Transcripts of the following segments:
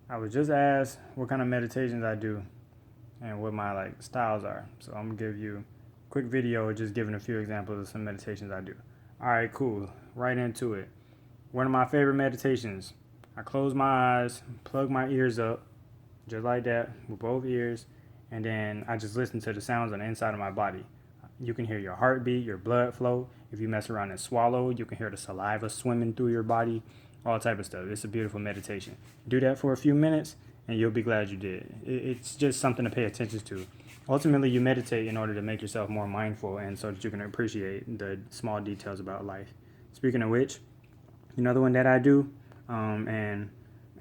I was just asked what kind of meditations I do and what my like styles are. So I'm gonna give you a quick video just giving a few examples of some meditations I do. All right, cool. Right into it. One of my favorite meditations. I close my eyes, plug my ears up, just like that, with both ears, and then I just listen to the sounds on the inside of my body. You can hear your heartbeat, your blood flow. If you mess around and swallow, you can hear the saliva swimming through your body, all type of stuff. It's a beautiful meditation. Do that for a few minutes, and you'll be glad you did. It's just something to pay attention to. Ultimately, you meditate in order to make yourself more mindful and so that you can appreciate the small details about life. Speaking of which, another one that I do, and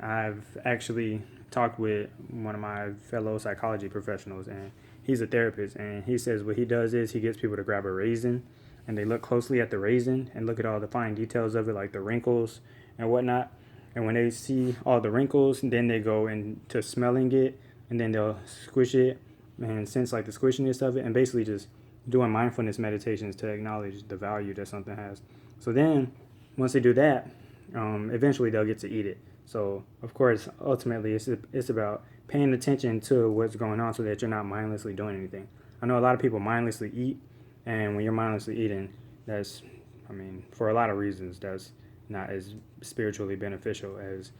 I've actually talked with one of my fellow psychology professionals, and he's a therapist, and he says what he does is he gets people to grab a raisin, and they look closely at the raisin and look at all the fine details of it, like the wrinkles and whatnot. And when they see all the wrinkles, then they go into smelling it, and then they'll squish it and sense like the squishiness of it, and basically just doing mindfulness meditations to acknowledge the value that something has. So then once they do that, eventually they'll get to eat it. So of course, ultimately, it's about paying attention to what's going on so that you're not mindlessly doing anything. I know a lot of people mindlessly eat, and when you're mindlessly eating, that's, I mean, for a lot of reasons, that's not as spiritually beneficial as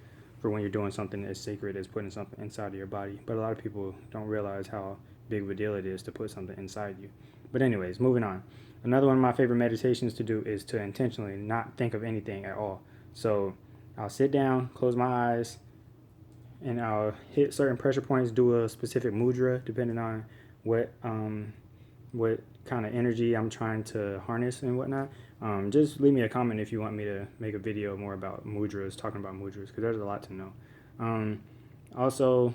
for when you're doing something as sacred as putting something inside of your body. But a lot of people don't realize how big of a deal it is to put something inside you. But anyways, moving on. Another one of my favorite meditations to do is to intentionally not think of anything at all. So I'll sit down, close my eyes, and I'll hit certain pressure points, do a specific mudra depending on what kind of energy I'm trying to harness and whatnot. Just leave me a comment if you want me to make a video more about mudras, talking about mudras, because there's a lot to know. Also,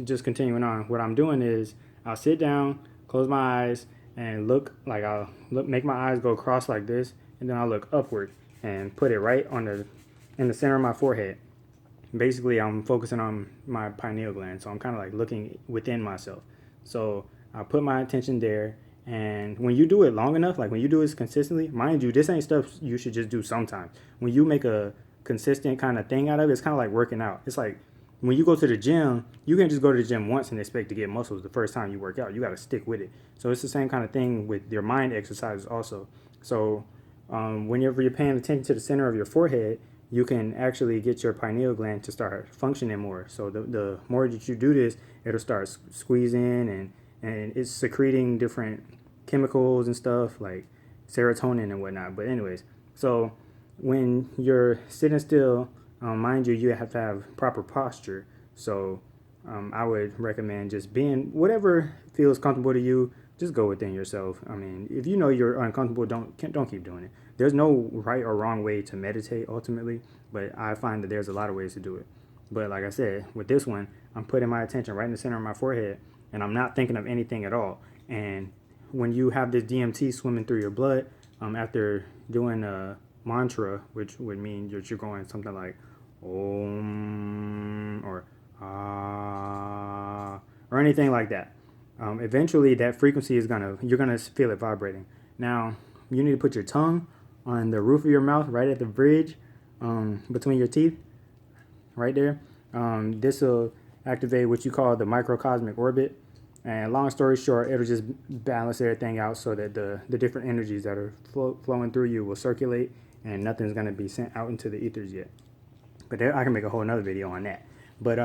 just continuing on, what I'm doing is I'll sit down, close my eyes, and I'll make my eyes go across like this, and then I'll look upward and put it right in the center of my forehead. Basically, I'm focusing on my pineal gland, so I'm kind of like looking within myself. So I put my attention there, and when you do it long enough, like when you do it consistently, mind you, this ain't stuff you should just do sometimes. When you make a consistent kind of thing out of it, it's kind of like working out. It's like when you go to the gym, you can't just go to the gym once and expect to get muscles the first time you work out. You got to stick with it. So it's the same kind of thing with your mind exercises also. So whenever you're paying attention to the center of your forehead, you can actually get your pineal gland to start functioning more. So the more that you do this, it'll start squeezing, and it's secreting different chemicals and stuff like serotonin and whatnot. But anyways, so when you're sitting still, mind you have to have proper posture. So I would recommend just being whatever feels comfortable to you. Just go within yourself. I mean, if you know you're uncomfortable, don't keep doing it. There's no right or wrong way to meditate ultimately, but I find that there's a lot of ways to do it. But like I said, with this one, I'm putting my attention right in the center of my forehead, and I'm not thinking of anything at all. And when you have this DMT swimming through your blood, after doing a mantra, which would mean that you're going something like Om or Ah or anything like that. Eventually, that frequency you're gonna feel it vibrating. Now, you need to put your tongue on the roof of your mouth, right at the bridge between your teeth, right there. This will activate what you call the microcosmic orbit. And long story short, it'll just balance everything out so that the different energies that are flowing through you will circulate, and nothing's going to be sent out into the ethers yet. But I can make a whole nother video on that. But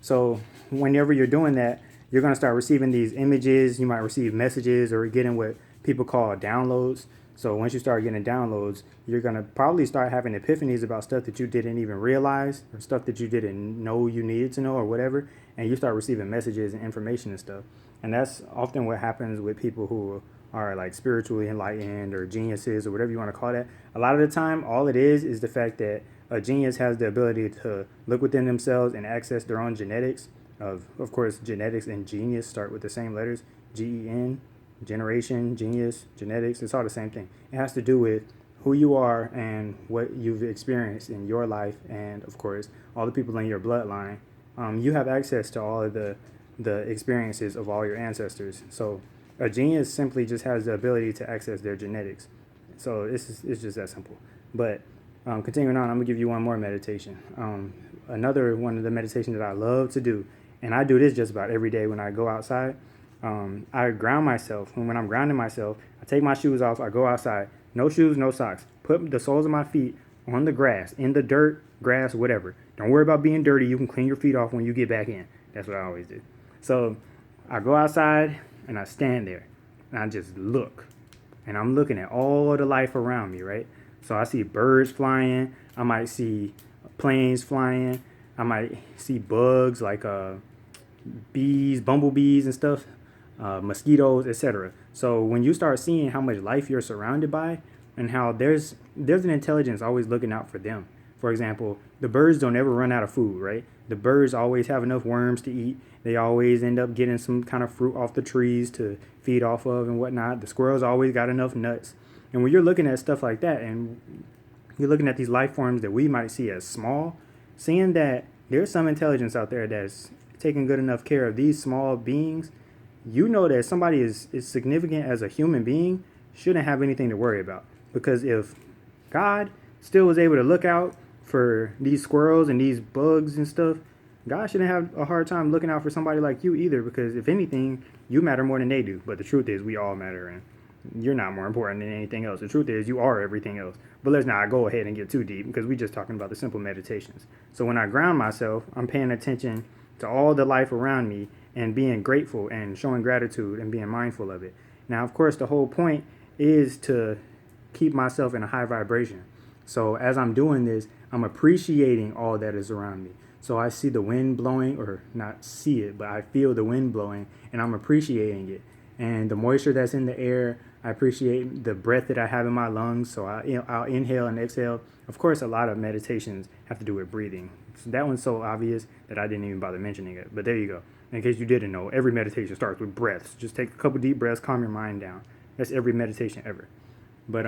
so whenever you're doing that, you're going to start receiving these images. You might receive messages or getting what people call downloads. So once you start getting downloads, you're going to probably start having epiphanies about stuff that you didn't even realize, or stuff that you didn't know you needed to know, or whatever. And you start receiving messages and information and stuff. And that's often what happens with people who are like spiritually enlightened or geniuses or whatever you want to call that. A lot of the time, all it is the fact that a genius has the ability to look within themselves and access their own genetics. Of course, genetics and genius start with the same letters, GEN, generation, genius, genetics. It's all the same thing. It has to do with who you are and what you've experienced in your life, and of course, all the people in your bloodline. You have access to all of the experiences of all your ancestors. So a genius simply just has the ability to access their genetics. So it's just that simple. But Continuing on, I'm gonna give you one more meditation. Another one of the meditations that I love to do, and I do this just about every day when I go outside. I ground myself, and when I'm grounding myself, I take my shoes off, I go outside, no shoes, no socks, put the soles of my feet on the grass, in the dirt, grass, whatever. Don't worry about being dirty. You can clean your feet off when you get back in. That's what I always do. So I go outside and I stand there and I just look, and I'm looking at all the life around me, right? So I see birds flying, I might see planes flying, I might see bugs like bees, bumblebees and stuff, mosquitoes, etc. So when you start seeing how much life you're surrounded by and how there's an intelligence always looking out for them. For example, the birds don't ever run out of food, right? The birds always have enough worms to eat. They always end up getting some kind of fruit off the trees to feed off of and whatnot. The squirrels always got enough nuts. And when you're looking at stuff like that and you're looking at these life forms that we might see as small, seeing that there's some intelligence out there that's taking good enough care of these small beings, you know that somebody is significant as a human being shouldn't have anything to worry about. Because if God still was able to look out for these squirrels and these bugs and stuff, God shouldn't have a hard time looking out for somebody like you either, because if anything, you matter more than they do. But the truth is, we all matter, and you're not more important than anything else. The truth is, you are everything else. But let's not go ahead and get too deep, because we're just talking about the simple meditations. So when I ground myself, I'm paying attention to all the life around me and being grateful and showing gratitude and being mindful of it. Now, of course, the whole point is to keep myself in a high vibration. So as I'm doing this, I'm appreciating all that is around me. So I see the wind blowing, or not see it, but I feel the wind blowing and I'm appreciating it. And the moisture that's in the air, I appreciate the breath that I have in my lungs. So I'll inhale and exhale. Of course, a lot of meditations have to do with breathing. So that one's so obvious that I didn't even bother mentioning it. But there you go. In case you didn't know, every meditation starts with breaths. Just take a couple deep breaths, calm your mind down. That's every meditation ever. But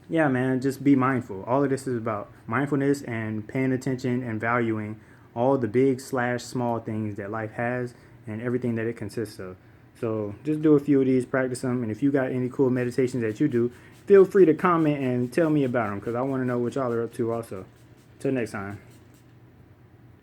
yeah, man, just be mindful. All of this is about mindfulness and paying attention and valuing all the big / small things that life has and everything that it consists of. So just do a few of these, practice them. And if you got any cool meditations that you do, feel free to comment and tell me about them, because I want to know what y'all are up to also. Till next time.